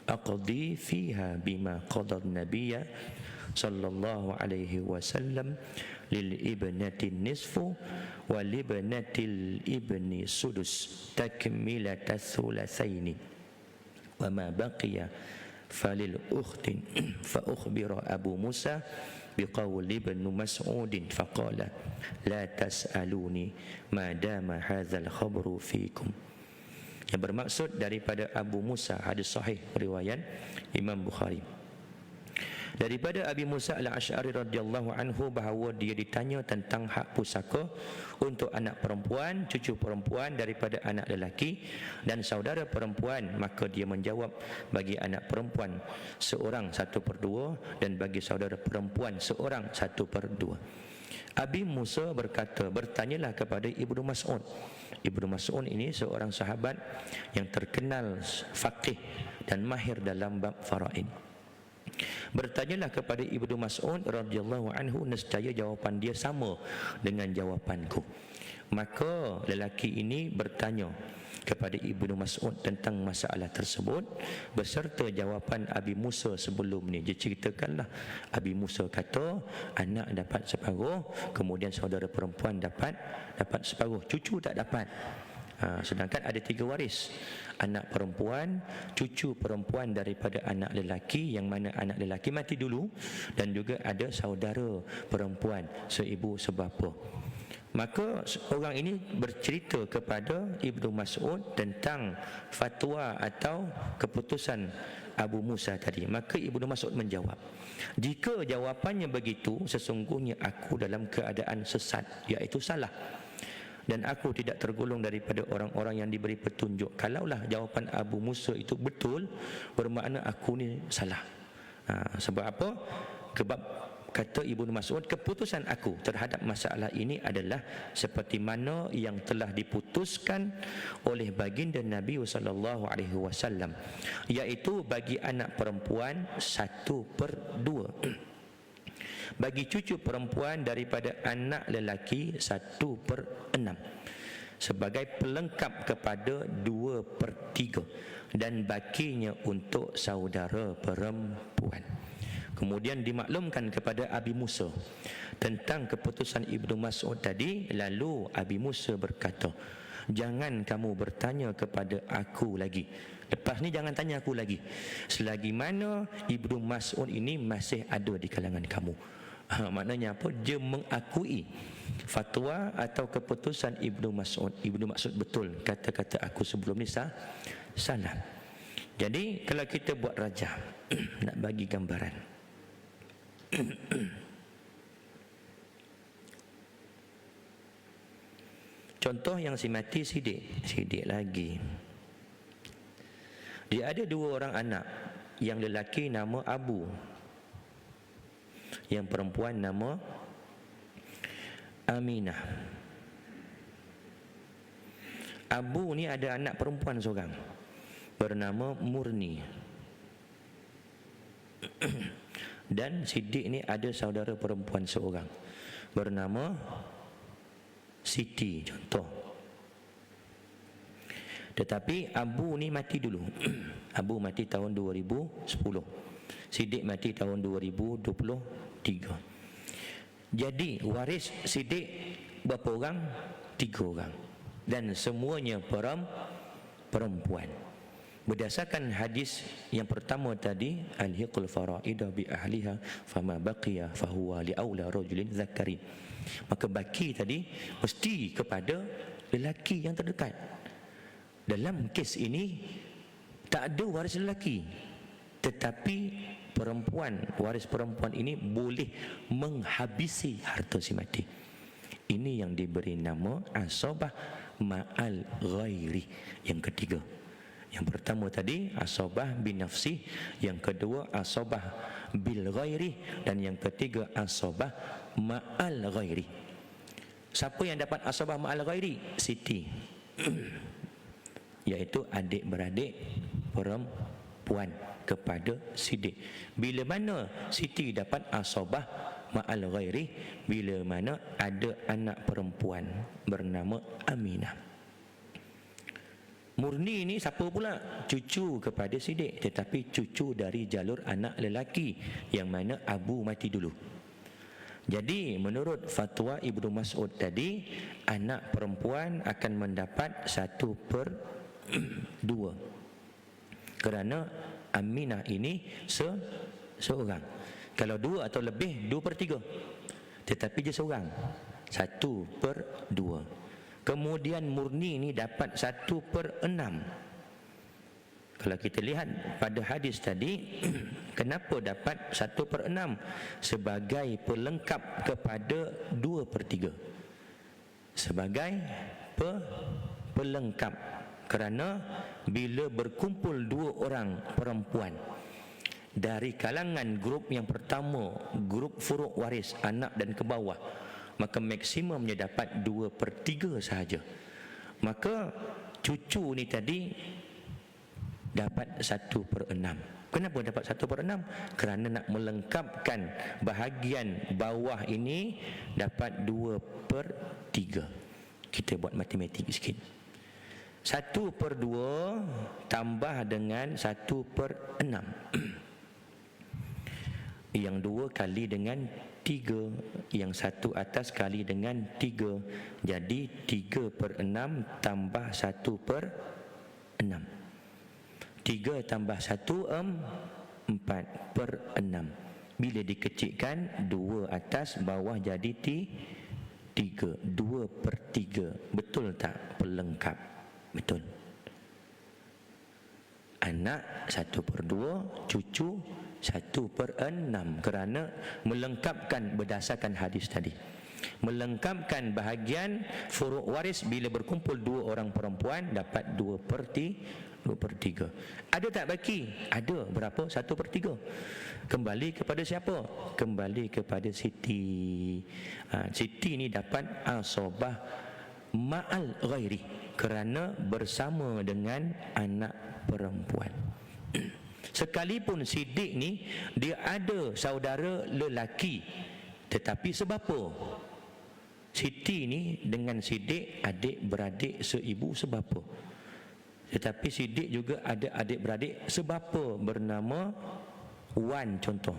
aqdi fiha bima qada an-nabiyya sallallahu alaihi wasallam lil ibnati nisfu wa libnatil ibni sudus takmilat thulathaini wa ma baqiya falil ukhtin fa ukhbira Abu Musa biqawli ibn Mas'udin faqala la tas'aluni ma dama hadzal khabru fikum. Yang bermaksud daripada Abu Musa, hadis sahih riwayat Imam Bukhari. Daripada Abi Musa al-Ash'ari radhiyallahu anhu bahawa dia ditanya tentang hak pusaka untuk anak perempuan, cucu perempuan daripada anak lelaki dan saudara perempuan, maka dia menjawab, bagi anak perempuan seorang 1/2 dan bagi saudara perempuan seorang 1/2. Abi Musa berkata, bertanyalah kepada Ibnu Mas'ud. Ibnu Mas'ud ini seorang sahabat yang terkenal faqih dan mahir dalam bab faraid. Bertanyalah kepada Ibnu Mas'ud radhiyallahu anhu, nescaya jawapan dia sama dengan jawapanku. Maka lelaki ini bertanya kepada Ibnu Mas'ud tentang masalah tersebut beserta jawapan Abi Musa sebelum ni. Dia ceritakanlah, Abi Musa kata anak dapat separuh, kemudian saudara perempuan dapat separuh, cucu tak dapat. Sedangkan ada 3 waris, anak perempuan, cucu perempuan daripada anak lelaki, yang mana anak lelaki mati dulu, dan juga ada saudara perempuan seibu sebapa. Maka orang ini bercerita kepada Ibnu Mas'ud tentang fatwa atau keputusan Abu Musa tadi. Maka Ibnu Mas'ud menjawab, jika jawapannya begitu, sesungguhnya aku dalam keadaan sesat, iaitu salah, dan aku tidak tergolong daripada orang-orang yang diberi petunjuk. Kalaulah jawapan Abu Musa itu betul, bermakna aku ni salah. Sebab apa? Sebab kata Ibnu Mas'ud, keputusan aku terhadap masalah ini adalah seperti mana yang telah diputuskan oleh baginda Nabi sallallahu alaihi wasallam, iaitu bagi anak perempuan 1/2, bagi cucu perempuan daripada anak lelaki 1/6, sebagai pelengkap kepada 2/3, dan bakinya untuk saudara perempuan. Kemudian dimaklumkan kepada Abi Musa tentang keputusan Ibnu Mas'ud tadi. Lalu Abi Musa berkata, jangan kamu bertanya kepada aku lagi Lepas ni jangan tanya aku lagi. Selagi mana Ibnu Mas'ud ini masih ada di kalangan kamu. Maknanya apa? Dia mengakui fatwa atau keputusan Ibnu Mas'ud. Ibnu Mas'ud betul, kata-kata aku sebelum ni salah. Jadi kalau kita buat rajah, nak bagi gambaran. Contoh yang si mati sidik lagi. Dia ada 2 orang anak. Yang lelaki nama Abu, yang perempuan nama Aminah. Abu ni ada anak perempuan seorang bernama Murni. Dan Siddiq ni ada saudara perempuan seorang bernama Siti, contoh. Tetapi Abu ni mati dulu. Abu mati tahun 2010. Siddiq mati tahun 2023. Jadi waris Siddiq berapa orang? 3 orang. Dan semuanya perempuan. Berdasarkan hadis yang pertama tadi, alhiqul faraidah bi ahliha fama baqiya fahuwa li aula rajulin zakari. Maka baki tadi mesti kepada lelaki yang terdekat. Dalam kes ini tak ada waris lelaki, tetapi perempuan, waris perempuan ini boleh menghabisi harta si mati. Ini yang diberi nama asabah ma'al ghairi. Yang ketiga, yang pertama tadi asabah bin nafsi, yang kedua asabah bil ghairi, dan yang ketiga asabah ma'al ghairi. Siapa yang dapat asabah ma'al ghairi? Siti. Iaitu adik-beradik perempuan kepada Siddiq. Bila mana Siti dapat asabah ma'al ghairi? Bila mana ada anak perempuan bernama Aminah. Murni ni siapa pula? Cucu kepada Siddiq, tetapi cucu dari jalur anak lelaki, yang mana Abu mati dulu. Jadi menurut fatwa Ibnu Mas'ud tadi, anak perempuan akan mendapat 1/2, kerana Aminah ini seorang. Kalau 2 atau lebih, 2/3. Tetapi dia seorang, 1/2. Kemudian Murni ini dapat 1/6. Kalau kita lihat pada hadis tadi, kenapa dapat 1/6? Sebagai pelengkap kepada 2/3. Sebagai pelengkap. Kerana bila berkumpul 2 orang perempuan dari kalangan grup yang pertama, grup furuk waris, anak dan ke bawah, maka maksimumnya dapat 2/3 sahaja. Maka cucu ni tadi dapat 1/6. Kenapa dapat 1/6? Kerana nak melengkapkan bahagian bawah ini dapat 2/3. Kita buat matematik sikit. 1/2 tambah dengan 1/6. Yang 2 kali dengan 3, yang 1 atas kali dengan 3. Jadi 3/6 tambah 1/6. 3 tambah 1, 4/6. Bila dikecilkan, 2 atas, bawah jadi 3. 2/3. Betul tak pelengkap? Betul. Anak 1/2, cucu 1/6. Kerana melengkapkan berdasarkan hadis tadi. Melengkapkan bahagian furuk waris bila berkumpul 2 orang perempuan dapat 2/3. Ada tak baki? Ada. Berapa? 1/3. Kembali kepada siapa? Kembali kepada Siti. Siti ni dapat asabah ma'al ghairi, kerana bersama dengan anak perempuan. Sekalipun Siddiq ni dia ada saudara lelaki, tetapi sebapa. Siti ni dengan Siddiq adik-beradik seibu sebapa. Tetapi Siddiq juga ada adik-beradik sebapa bernama Wan, contoh.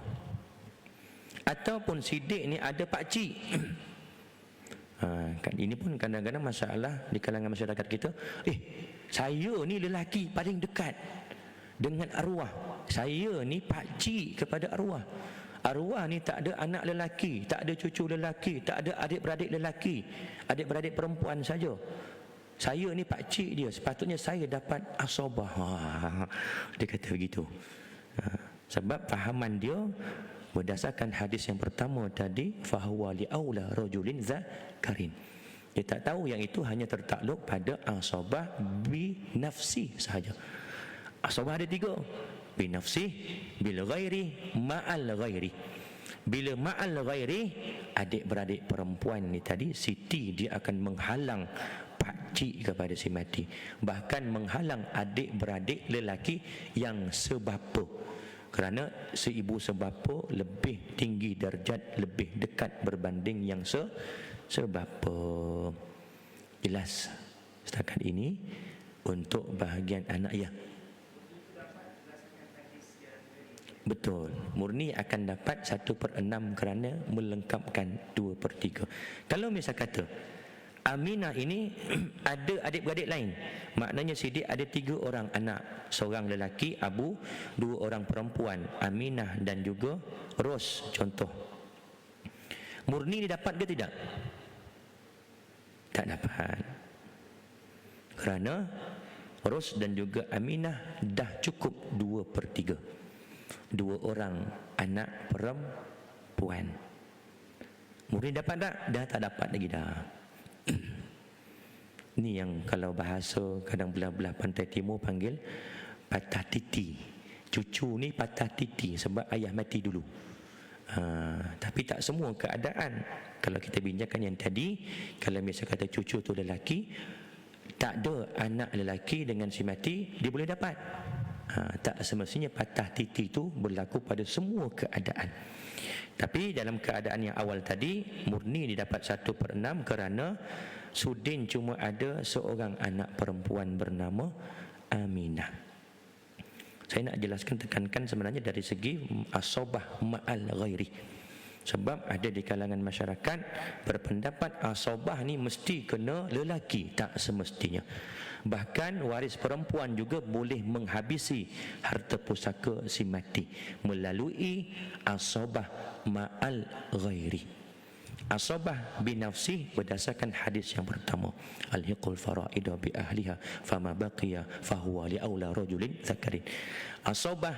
Ataupun Siddiq ni ada pakcik. Ini pun kadang-kadang masalah di kalangan masyarakat kita. Saya ni lelaki paling dekat dengan arwah. Saya ni pakcik kepada arwah. Arwah ni tak ada anak lelaki, tak ada cucu lelaki, tak ada adik-beradik lelaki, adik-beradik perempuan saja. Saya ni pakcik dia, sepatutnya saya dapat asobah. Dia kata begitu. Sebab fahaman dia berdasarkan hadis yang pertama tadi, fahuwa li aula rajulin zakarin. Dia tak tahu yang itu hanya tertakluk pada asobah bi nafsi sahaja. Asobah ada 3. Bi nafsi, bil ghairi, ma'al ghairi. Bila ma'al ghairi, adik-beradik perempuan ni tadi, Siti dia akan menghalang pakcik kepada si mati, bahkan menghalang adik-beradik lelaki yang sebapa, kerana seibu sebapa lebih tinggi darjat, lebih dekat berbanding yang sebapa. Jelas setakat ini untuk bahagian anak ya. Betul, murni akan dapat 1/6 kerana melengkapkan 2/3. Kalau misal kata Aminah ini ada adik-beradik lain, maknanya Siddiq ada 3 orang anak, seorang lelaki Abu, 2 orang perempuan Aminah dan juga Ros contoh. Murni dia dapat ke tidak? Tak dapat, kerana Ros dan juga Aminah dah cukup 2/3, 2 orang anak perempuan. Murni dapat tak? Dah tak dapat lagi dah. Ni yang kalau bahasa kadang belah-belah pantai timur panggil patah titi. Cucu ni patah titi sebab ayah mati dulu. Tapi tak semua keadaan. Kalau kita bincangkan yang tadi, kalau misal kata cucu tu lelaki, tak ada anak lelaki dengan si mati, dia boleh dapat. Tak semestinya patah titi itu berlaku pada semua keadaan. Tapi dalam keadaan yang awal tadi, murni didapat 1/6 kerana Sudin cuma ada seorang anak perempuan bernama Aminah. Saya nak jelaskan, tekankan sebenarnya dari segi asobah ma'al ghairi. Sebab ada di kalangan masyarakat berpendapat asobah ni mesti kena lelaki. Tak semestinya. Bahkan waris perempuan juga boleh menghabisi harta pusaka si mati melalui asobah ma'al ghairi. Asobah binafsih berdasarkan hadis yang pertama, alhiqul faraidah bi ahliha fama baqiya fahuwa li aula rajulin zakarin. Asobah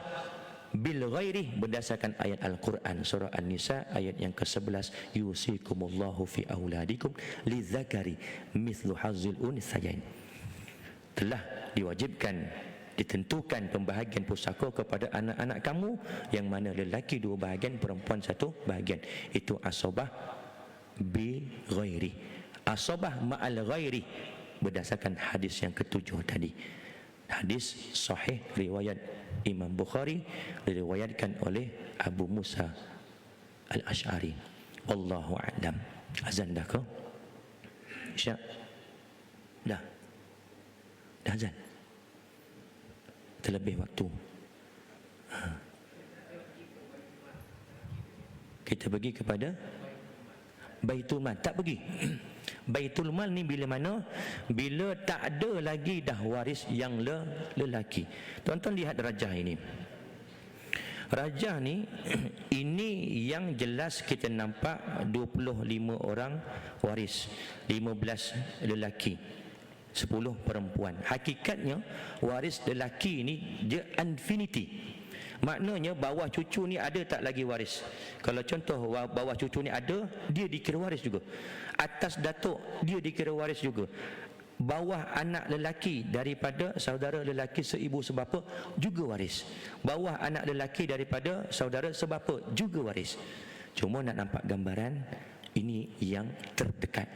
bil ghairi berdasarkan ayat Al-Quran surah An-Nisa ayat yang ke-11, yusikumullahu fi auladikum lidzakari mithlu hazzil unthayain. Telah diwajibkan, ditentukan pembahagian pusaka kepada anak-anak kamu, yang mana lelaki 2 bahagian, perempuan 1 bahagian. Itu asobah bi ghairi. Asobah ma'al ghairi berdasarkan hadis yang ke-7 tadi. Hadis sahih riwayat Imam Bukhari, diriwayatkan oleh Abu Musa Al-Ash'ari. Wallahu a'lam. Azan dah ke? Isyak? Dah azan. Terlebih waktu. Kita pergi kepada Baitul Mal. Tak pergi. Baitul Mal ni bila mana? Bila tak ada lagi dah waris yang lelaki. Tuan-tuan lihat rajah ini. Rajah ni ini yang jelas kita nampak 25 orang waris, 15 lelaki, 10 perempuan. Hakikatnya waris lelaki ni dia infinity. Maknanya bawah cucu ni ada tak lagi waris. Kalau contoh bawah cucu ni ada, dia dikira waris juga. Atas datuk dia dikira waris juga. Bawah anak lelaki daripada saudara lelaki seibu sebapa juga waris. Bawah anak lelaki daripada saudara sebapa juga waris. Cuma nak nampak gambaran ini yang terdekat.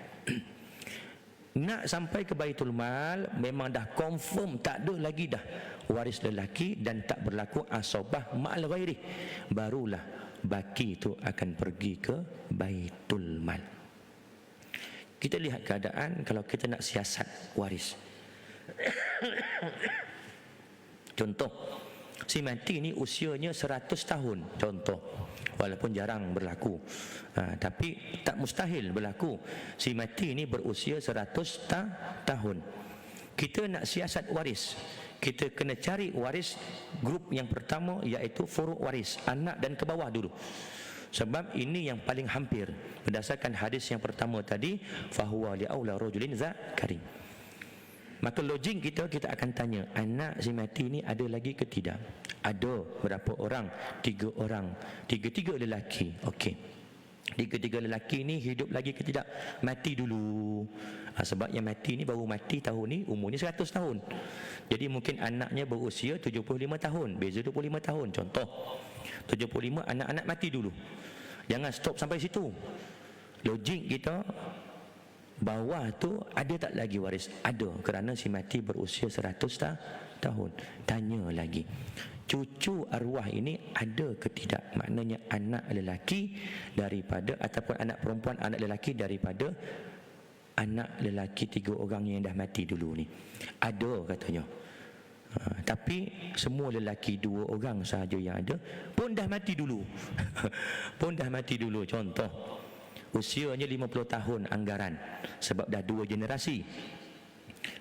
Nak sampai ke Baitul Mal memang dah confirm tak ada lagi dah waris lelaki dan tak berlaku asobah ma'al ghairi, barulah baki itu akan pergi ke Baitul Mal. Kita lihat keadaan kalau kita nak siasat waris. Contoh, si mati ni usianya 100 tahun contoh, walaupun jarang berlaku, tapi tak mustahil berlaku. Si mati ni berusia 100 tahun. kita nak siasat waris, kita kena cari waris grup yang pertama, iaitu furuk waris, anak dan ke bawah dulu. Sebab ini yang paling hampir berdasarkan hadis yang pertama tadi, fahuwa li aula rajulin zakarin. Maka logik kita akan tanya, anak si mati ni ada lagi ke tidak? Ada. Berapa orang? 3 orang. 3 lelaki. Okey. 3 lelaki ni hidup lagi ke tidak? Mati dulu. Sebab yang mati ni baru mati tahun ni, umurnya 100 tahun. Jadi mungkin anaknya berusia 75 tahun, beza 25 tahun. Contoh 75, anak-anak mati dulu. Jangan stop sampai situ. Logik kita, bawah tu ada tak lagi waris? Ada, kerana si mati berusia 100 tahun. Tanya lagi, cucu arwah ini ada ke tidak? Maknanya anak lelaki daripada, ataupun anak perempuan, anak lelaki daripada anak lelaki 3 orang yang dah mati dulu ni. Ada katanya. Tapi semua lelaki 2 orang sahaja yang ada pun dah mati dulu. Pun dah mati dulu. Contoh, usianya 50 tahun anggaran, sebab dah 2 generasi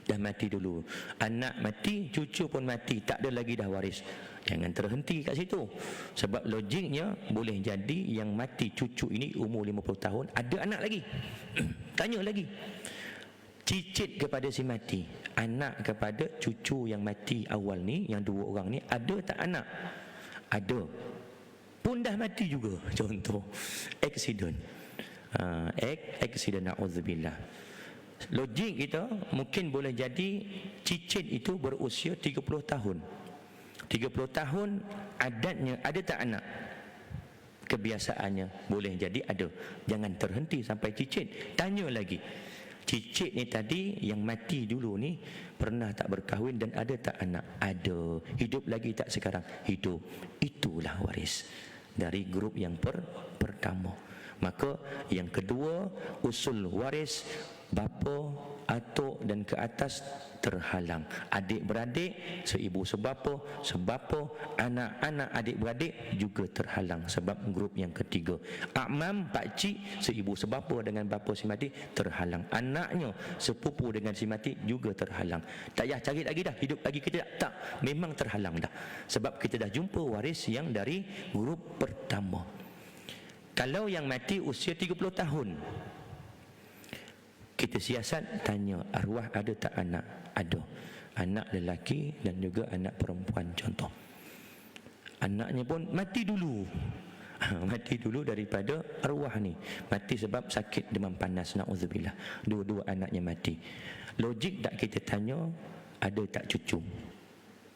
dah mati dulu. Anak mati, cucu pun mati, tak ada lagi dah waris. Jangan terhenti kat situ. Sebab logiknya boleh jadi yang mati cucu ini umur 50 tahun, ada anak lagi. Tanya lagi, cicit kepada si mati, anak kepada cucu yang mati awal ni, yang 2 orang ni, ada tak anak? Ada, pun dah mati juga. Contoh, accident. Accident, na'udzubillah. Logik kita mungkin boleh jadi cicit itu berusia 30 tahun. 30 tahun adatnya, ada tak anak? Kebiasaannya boleh jadi ada. Jangan terhenti sampai cicit. Tanya lagi, cicit ni tadi yang mati dulu ni pernah tak berkahwin dan ada tak anak? Ada. Hidup lagi tak sekarang? Hidup. Itulah waris dari grup yang pertama. Maka yang kedua, usul waris bapa, atuk dan ke atas terhalang. Adik-beradik, seibu sebapa, anak-anak adik-beradik juga terhalang sebab grup yang ketiga. Akmam, pakcik, seibu sebapa dengan bapa si mati terhalang. Anaknya sepupu dengan si mati juga terhalang. Tak payah cari lagi dah, hidup lagi kita tak, memang terhalang dah. Sebab kita dah jumpa waris yang dari grup pertama. Kalau yang mati usia 30 tahun, kita siasat, tanya arwah ada tak anak? Ada. Anak lelaki dan juga anak perempuan. Contoh, anaknya pun mati dulu. Mati dulu daripada arwah ni. Mati sebab sakit demam panas, na'udzubillah. 2 anaknya mati. Logik tak kita tanya, ada tak cucu?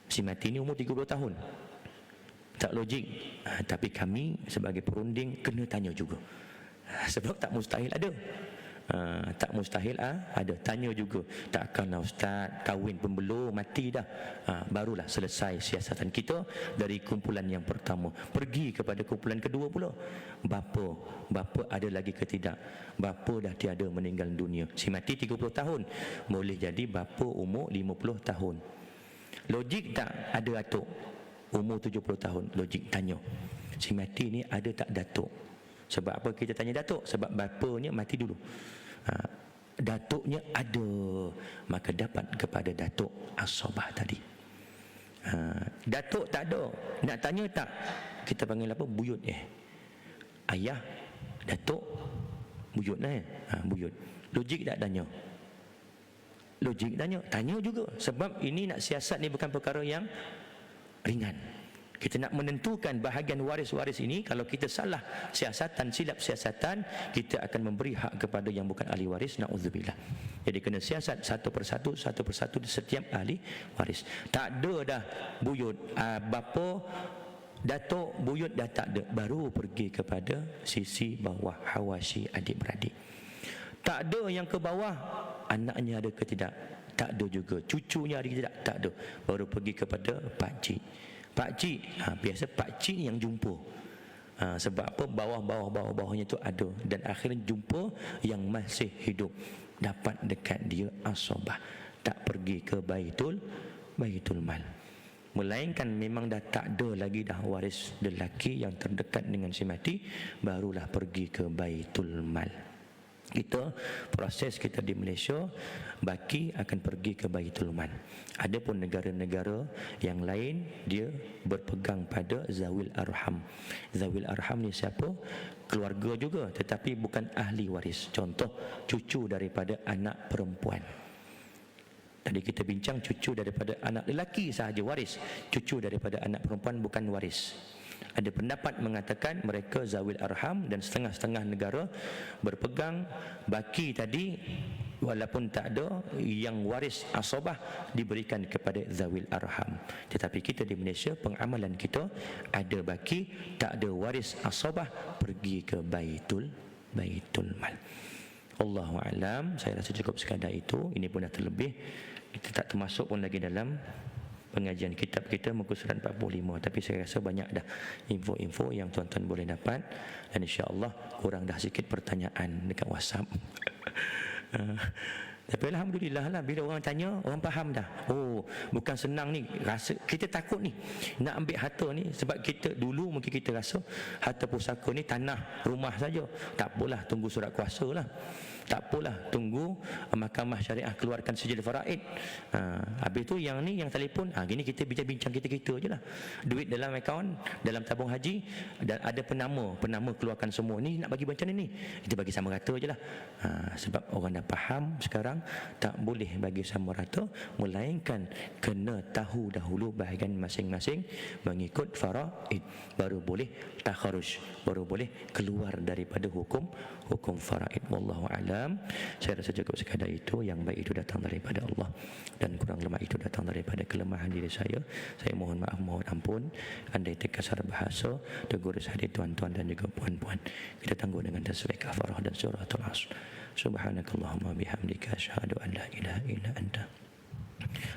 Si mati ni umur 30 tahun. Tak logik. Tapi kami sebagai perunding kena tanya juga. Sebab tak mustahil ada. Tak mustahil ada. Tanya juga, takkanlah ustaz kahwin pun belum, mati dah, barulah selesai siasatan kita dari kumpulan yang pertama. Pergi kepada kumpulan kedua pula. Bapa ada lagi ke tidak? Bapa dah tiada, meninggal dunia. Si mati 30 tahun, boleh jadi bapa umur 50 tahun. Logik tak ada atuk umur 70 tahun? Logik tanya, si mati ni ada tak datuk? Sebab apa kita tanya datuk? Sebab bapanya mati dulu. Datuknya ada, maka dapat kepada datuk asabah tadi. Datuk tak ada, nak tanya tak? Kita panggil apa? Buyut. Ayah, datuk, buyut lah. Buyut. Logik tak tanya? Logik tanya. Tanya juga. Sebab ini nak siasat ni bukan perkara yang ringan. Kita nak menentukan bahagian waris-waris ini. Kalau kita salah siasatan, silap siasatan, kita akan memberi hak kepada yang bukan ahli waris, na'udzubillah. Jadi kena siasat satu persatu di setiap ahli waris. Tak ada dah buyut, bapa, datuk, buyut dah tak ada, baru pergi kepada sisi bawah, hawashi, adik-beradik. Tak ada yang ke bawah, anaknya ada ke tidak? Tak ada juga. Cucunya ada ke tidak? Tak ada. Baru pergi kepada pakcik. Pakcik, biasa pakcik yang jumpa. Sebab apa? Bawahnya tu ada. Dan akhirnya jumpa yang masih hidup, dapat dekat dia asabah. Tak pergi ke baitul mal. Melainkan memang dah tak ada lagi dah waris lelaki yang terdekat dengan si mati, barulah pergi ke baitul mal. kita proses kita di Malaysia, baki akan pergi ke Baitul Mal. Adapun negara-negara yang lain dia berpegang pada zawil arham. Zawil arham ni siapa? Keluarga juga tetapi bukan ahli waris. Contoh cucu daripada anak perempuan. Tadi kita bincang cucu daripada anak lelaki sahaja waris. Cucu daripada anak perempuan bukan waris. Ada pendapat mengatakan mereka zawil arham dan setengah-setengah negara berpegang baki tadi walaupun tak ada yang waris asabah diberikan kepada zawil arham. Tetapi kita di Malaysia pengamalan kita ada baki tak ada waris asabah pergi ke Baitul Mal. Allahu alam, saya rasa cukup sekadar itu. Ini pun dah terlebih. Kita tak termasuk pun lagi dalam pengajian kitab kita muka surat 45, tapi saya rasa banyak dah info-info yang tuan-tuan boleh dapat dan insya-Allah kurang dah sikit pertanyaan dekat WhatsApp. Tapi alhamdulillah lah bila orang tanya orang faham dah. Oh, bukan senang ni. Rasa kita takut ni nak ambil harta ni sebab kita dulu mungkin kita rasa harta pusaka ni tanah, rumah saja. Tak apalah tunggu surat kuasa lah. Tak apalah tunggu mahkamah syariah keluarkan sijil faraid. Habis tu yang ni yang telefon, gini kita bincang kita je lah. Duit dalam akaun, dalam tabung haji dan ada penama keluarkan semua. Ni nak bagi macam ni. Kita bagi sama rata je lah. Sebab orang dah faham sekarang tak boleh bagi sama rata, melainkan kena tahu dahulu bahagian masing-masing mengikut faraid, baru boleh takharuj, baru boleh keluar daripada hukum faraid. Wallahu a'lam. Saya rasa cukup sekadar itu. Yang baik itu datang daripada Allah dan kurang lemah itu datang daripada kelemahan diri saya. Saya mohon maaf, mohon ampun andai terkasar bahasa, tegur hati tuan-tuan dan juga puan-puan. Kita tangguh dengan tasbih kafarah dan suratul asr. Subhanakallahumma bihamdika asyhadu an la ilaha illa anta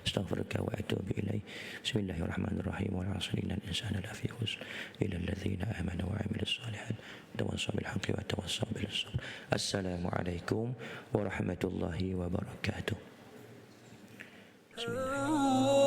astaghfiruka wa atubu ilaik. Bismillahirrahmanirrahim. Wa 'asri innal insana lafi khusr illa alladzina amanu wa 'amilus shalihat tawassaw bil haqqi wa tawassaw bis sabr. Assalamualaikum warahmatullahi wabarakatuh. Bismillah.